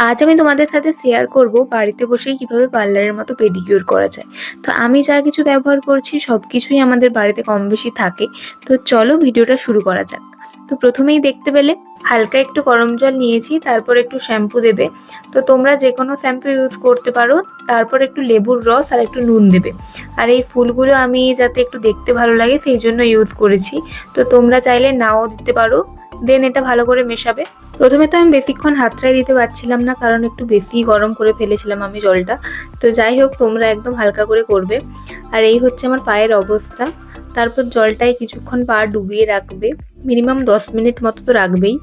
আজ আমি তোমাদের সাথে শেয়ার করব বাড়িতে বসেই কিভাবে পার্লারের মতো পেডিকিউর করা যায়। তো আমি যা কিছু ব্যবহার করছি সব কিছুই আমাদের বাড়িতে কম বেশি থাকে। তো চলো ভিডিওটা শুরু করা যাক। তো প্রথমেই দেখতে পেলে হালকা একটু গরম জল নিয়েছি, তারপর একটু শ্যাম্পু দেবে। তো তোমরা যে কোনো শ্যাম্পু ইউজ করতে পারো। তারপর একটু লেবুর রস আর একটু নুন দেবে। আর এই ফুলগুলো আমি যাতে একটু দেখতে ভালো লাগে সেই জন্য ইউজ করেছি। তো তোমরা চাইলে নাও দিতে পারো। দেন এটা ভালো করে মেশাবে। প্রথমে তো আমি বেশিক্ষণ হাতটাই দিতে পারছিলাম না, কারণ একটু বেশি গরম করে ফেলেছিলাম আমি জলটা। তো যাই হোক, তোমরা একদম হালকা করে করবে। আর এই হচ্ছে আমার পায়ের অবস্থা। তারপর জলটায় কিছুক্ষণ পা ডুবিয়ে রাখবে, মিনিমাম 10 মিনিট মতো তো রাখবেই।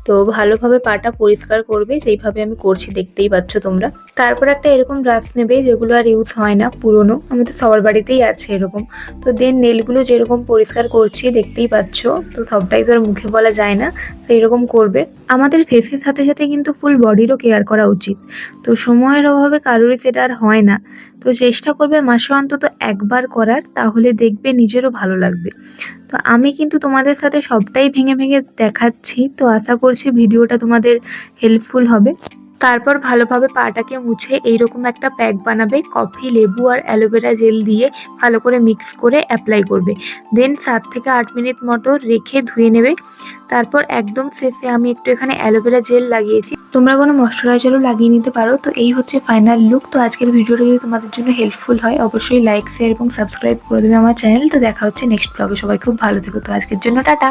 তো ভালোভাবে পাটা পরিষ্কার করবে, যেইভাবে আমি করছি দেখতেই পাচ্ছ তোমরা। তারপর একটা এরকম ব্রাশ নেবে, যেগুলো আর ইউজ হয় না, পুরনো, আমাদের সবার বাড়িতেই আছে এরকম। তো দেন নেলগুলো যেরকম পরিষ্কার করছি দেখতেই পাচ্ছ। তো সবটাই তো আর মুখে বলা যায় না, সেই রকম করবে। আমাদের ফেসের সাথে সাথে কিন্তু ফুল বডিরও কেয়ার করা উচিত। তো সময়ের অভাবে কারোরই সেটা আর হয় না। তো চেষ্টা করবে মাসে অন্তত একবার করার, তাহলে দেখবে নিজেরও ভালো লাগবে। তো আমি কিন্তু তোমাদের সাথে সবটাই ভেঙে ভেঙে দেখাচ্ছি, তো আশা করছি ভিডিওটা তোমাদের হেল্পফুল হবে। তারপর ভালোভাবে পাটাকে মুছে এইরকম একটা প্যাক বানাবে, কফি, লেবু আর অ্যালোভেরা জেল দিয়ে ভালো করে মিক্স করে অ্যাপ্লাই করবে। দেন 7 থেকে 8 মিনিট মতো রেখে ধুয়ে নেবে। তারপর একদম শেষে আমি একটু এখানে অ্যালোভেরা জেল লাগিয়েছি, তোমরা কোনো ময়শ্চারাইজারও লাগিয়ে নিতে পারো। তো এই হচ্ছে ফাইনাল লুক। তো আজকের ভিডিওটা যদি তোমাদের জন্য হেল্পফুল হয়, অবশ্যই লাইক, শেয়ার এবং সাবস্ক্রাইব করে দেবে আমার চ্যানেল। তো দেখা হচ্ছে নেক্সট ব্লগে। সবাই খুব ভালো থেকো। তো আজকের জন্য টাটা।